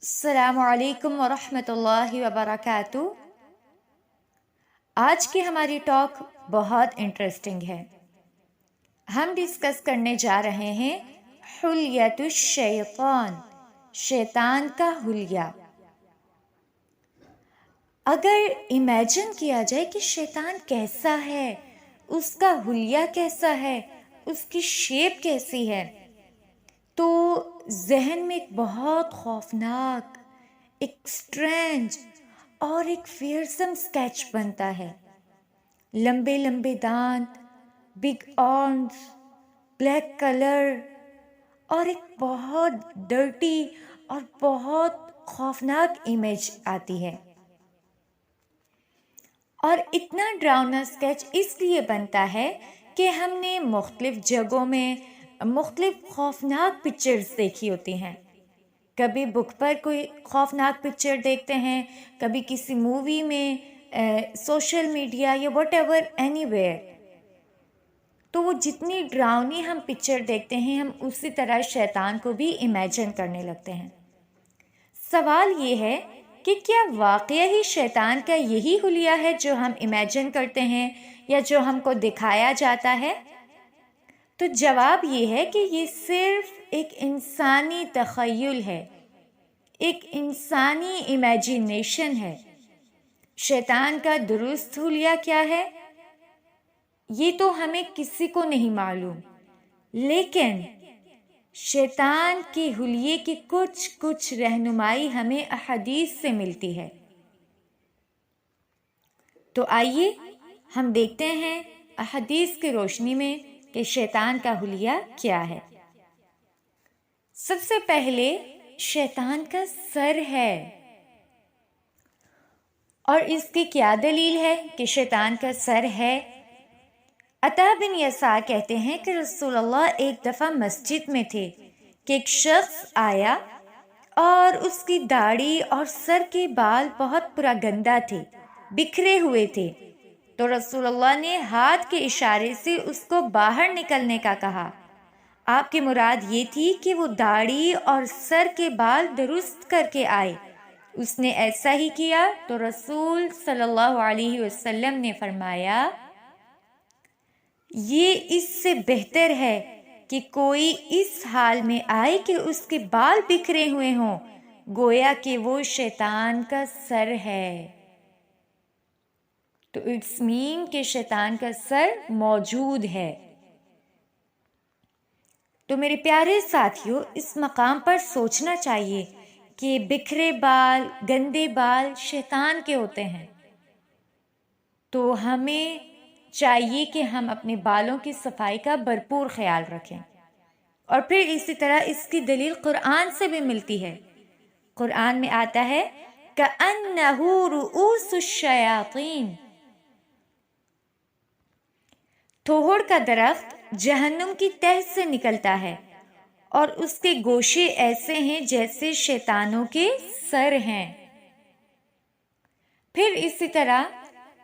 السلام علیکم ورحمۃ اللہ وبرکاتہ۔ آج کی ہماری ٹاک بہت انٹرسٹنگ ہے۔ ہم ڈسکس کرنے جا رہے ہیں حلیۃ الشیطان، شیطان کا حلیہ۔ اگر امیجن کیا جائے کہ شیطان کیسا ہے، اس کا حلیہ کیسا ہے، اس کی شیپ کیسی ہے، تو ذہن میں ایک بہت خوفناک، ایک اسٹرینج اور ایک فیئرسم اسکیچ بنتا ہے۔ لمبے لمبے دانت، بگ آرمز، بلیک کلر، اور ایک بہت ڈرٹی اور بہت خوفناک امیج آتی ہے۔ اور اتنا ڈراؤنا اسکیچ اس لیے بنتا ہے کہ ہم نے مختلف جگہوں میں مختلف خوفناک پکچرز دیکھی ہوتی ہیں۔ کبھی بک پر کوئی خوفناک پکچر دیکھتے ہیں، کبھی کسی مووی میں، سوشل میڈیا یا واٹ ایور اینی ویئر۔ تو وہ جتنی ڈراؤنی ہم پکچر دیکھتے ہیں، ہم اسی طرح شیطان کو بھی امیجن کرنے لگتے ہیں۔ سوال یہ ہے کہ کیا واقعہ ہی شیطان کا یہی حلیہ ہے جو ہم امیجن کرتے ہیں یا جو ہم کو دکھایا جاتا ہے؟ تو جواب یہ ہے کہ یہ صرف ایک انسانی تخیل ہے، ایک انسانی امیجنیشن ہے۔ شیطان کا درست حلیہ کیا ہے، یہ تو ہمیں کسی کو نہیں معلوم، لیکن شیطان کے حلیے کی کچھ رہنمائی ہمیں احادیث سے ملتی ہے۔ تو آئیے ہم دیکھتے ہیں احادیث کی روشنی میں کہ شیطان کا حلیہ کیا ہے۔ سب سے پہلے شیطان کا سر ہے، اور اس کی کیا دلیل ہے کہ شیطان کا سر ہے؟ عطا بن یسار کہتے ہیں کہ رسول اللہ ایک دفعہ مسجد میں تھے کہ ایک شخص آیا اور اس کی داڑھی اور سر کے بال بہت پراگندہ تھے، بکھرے ہوئے تھے۔ تو رسول اللہ نے ہاتھ کے اشارے سے اس کو باہر نکلنے کا کہا۔ آپ کی مراد یہ تھی کہ وہ داڑھی اور سر کے بال درست کر کے آئے۔ اس نے ایسا ہی کیا تو رسول صلی اللہ علیہ وسلم نے فرمایا، یہ اس سے بہتر ہے کہ کوئی اس حال میں آئے کہ اس کے بال بکھرے ہوئے ہوں، گویا کہ وہ شیطان کا سر ہے۔ تو اٹس مین کہ شیطان کا سر موجود ہے۔ تو میرے پیارے ساتھیوں، اس مقام پر سوچنا چاہیے کہ بکھرے بال، گندے بال شیطان کے ہوتے ہیں۔ تو ہمیں چاہیے کہ ہم اپنے بالوں کی صفائی کا بھرپور خیال رکھیں۔ اور پھر اسی طرح اس کی دلیل قرآن سے بھی ملتی ہے۔ قرآن میں آتا ہے كَأَنَّهُ رُؤُوسُ الشَّيَاطِينِ، تھوڑ کا درخت جہنم کی تہہ سے نکلتا ہے، اور اس کے گوشے ایسے ہیں جیسے شیطانوں کے سر ہیں۔ پھر اسی طرح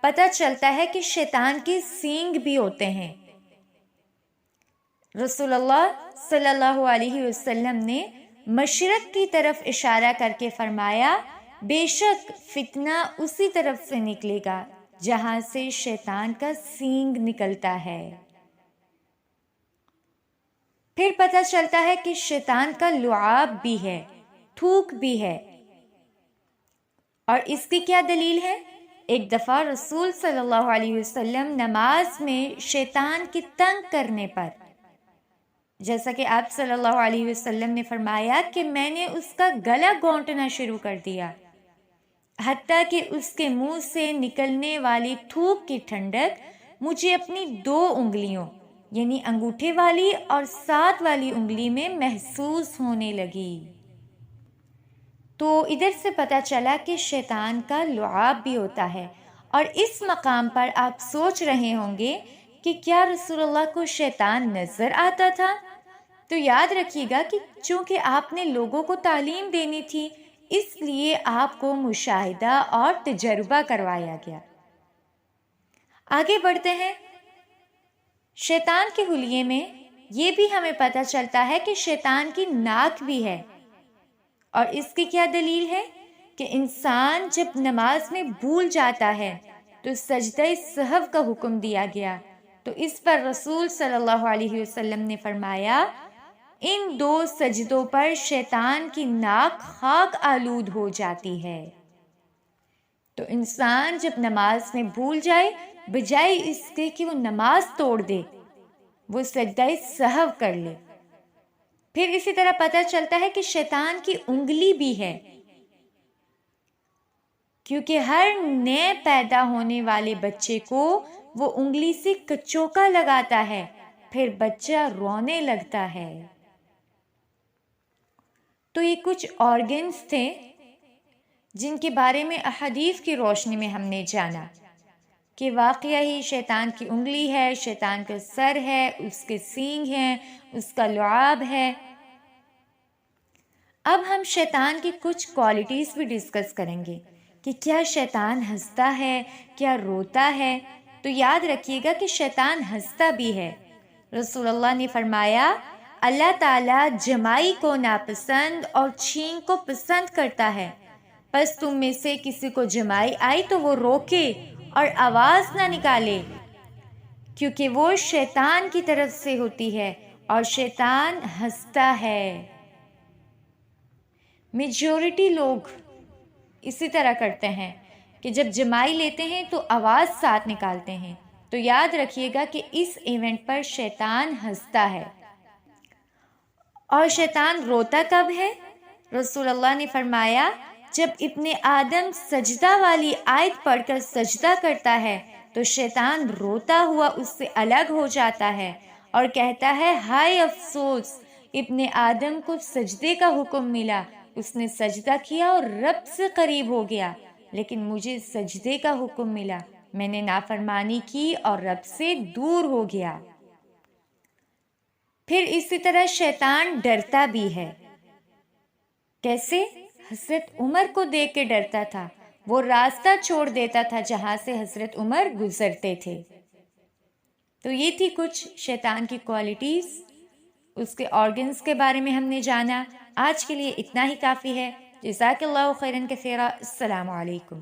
پتہ چلتا ہے کہ شیطان کے سینگ بھی ہوتے ہیں۔ رسول اللہ صلی اللہ علیہ وسلم نے مشرق کی طرف اشارہ کر کے فرمایا، بے شک فتنہ اسی طرف سے نکلے گا جہاں سے شیطان کا سینگ نکلتا ہے۔ پھر پتہ چلتا ہے کہ شیطان کا لعاب بھی ہے، تھوک بھی ہے۔ اور اس کی کیا دلیل ہے؟ ایک دفعہ رسول صلی اللہ علیہ وسلم نماز میں شیطان کی تنگ کرنے پر، جیسا کہ آپ صلی اللہ علیہ وسلم نے فرمایا کہ میں نے اس کا گلا گھونٹنا شروع کر دیا، حتیٰ کہ اس کے منہ سے نکلنے والی تھوک کی ٹھنڈک مجھے اپنی 2 انگلیوں یعنی انگوٹھے والی اور 7 والی انگلی میں محسوس ہونے لگی۔ تو ادھر سے پتہ چلا کہ شیطان کا لعاب بھی ہوتا ہے۔ اور اس مقام پر آپ سوچ رہے ہوں گے کہ کیا رسول اللہ کو شیطان نظر آتا تھا؟ تو یاد رکھیے گا کہ چونکہ آپ نے لوگوں کو تعلیم دینی تھی، اس لیے آپ کو مشاہدہ اور تجربہ کروایا گیا۔ آگے بڑھتے ہیں۔ شیطان کے حلیے میں یہ بھی ہمیں پتہ چلتا ہے کہ شیطان کی ناک بھی ہے، اور اس کی کیا دلیل ہے کہ انسان جب نماز میں بھول جاتا ہے تو سجدہ سہو کا حکم دیا گیا، تو اس پر رسول صلی اللہ علیہ وسلم نے فرمایا ان 2 سجدوں پر شیطان کی ناک خاک آلود ہو جاتی ہے۔ تو انسان جب نماز میں بھول جائے، بجائے اس کے کہ وہ نماز توڑ دے، وہ سجدہ سہو کر لے۔ پھر اسی طرح پتہ چلتا ہے کہ شیطان کی انگلی بھی ہے، کیونکہ ہر نئے پیدا ہونے والے بچے کو وہ انگلی سے کچوکا لگاتا ہے، پھر بچہ رونے لگتا ہے۔ تو یہ کچھ آرگنز تھے جن کے بارے میں احادیث کی روشنی میں ہم نے جانا کہ واقعہ ہی شیطان کی انگلی ہے، شیطان کا سر ہے، اس کے سینگ ہیں، اس کا لعاب ہے۔ اب ہم شیطان کی کچھ کوالٹیز بھی ڈسکس کریں گے کہ کیا شیطان ہنستا ہے، کیا روتا ہے۔ تو یاد رکھیے گا کہ شیطان ہنستا بھی ہے۔ رسول اللہ نے فرمایا اللہ تعالیٰ جمائی کو ناپسند اور چھین کو پسند کرتا ہے، پس تم میں سے کسی کو جمائی آئی تو وہ روکے اور آواز نہ نکالے، کیونکہ وہ شیطان کی طرف سے ہوتی ہے اور شیطان ہنستا ہے۔ میجورٹی لوگ اسی طرح کرتے ہیں کہ جب جمائی لیتے ہیں تو آواز ساتھ نکالتے ہیں۔ تو یاد رکھیے گا کہ اس ایونٹ پر شیطان ہنستا ہے۔ اور شیطان روتا کب ہے؟ رسول اللہ نے فرمایا جب ابن آدم سجدہ والی آیت پڑھ کر سجدہ کرتا ہے تو شیطان روتا ہوا اس سے الگ ہو جاتا ہے اور کہتا ہے ہائے افسوس، ابن آدم کو سجدے کا حکم ملا، اس نے سجدہ کیا اور رب سے قریب ہو گیا، لیکن مجھے سجدے کا حکم ملا، میں نے نافرمانی کی اور رب سے دور ہو گیا۔ پھر اسی طرح شیطان ڈرتا بھی ہے۔ کیسے؟ حضرت عمر کو دیکھ کے ڈرتا تھا، وہ راستہ چھوڑ دیتا تھا جہاں سے حضرت عمر گزرتے تھے۔ تو یہ تھی کچھ شیطان کی کوالٹیز، اس کے آرگنز کے بارے میں ہم نے جانا۔ آج کے لیے اتنا ہی کافی ہے۔ جزاک اللہ خیرا کثیرا۔ السلام علیکم۔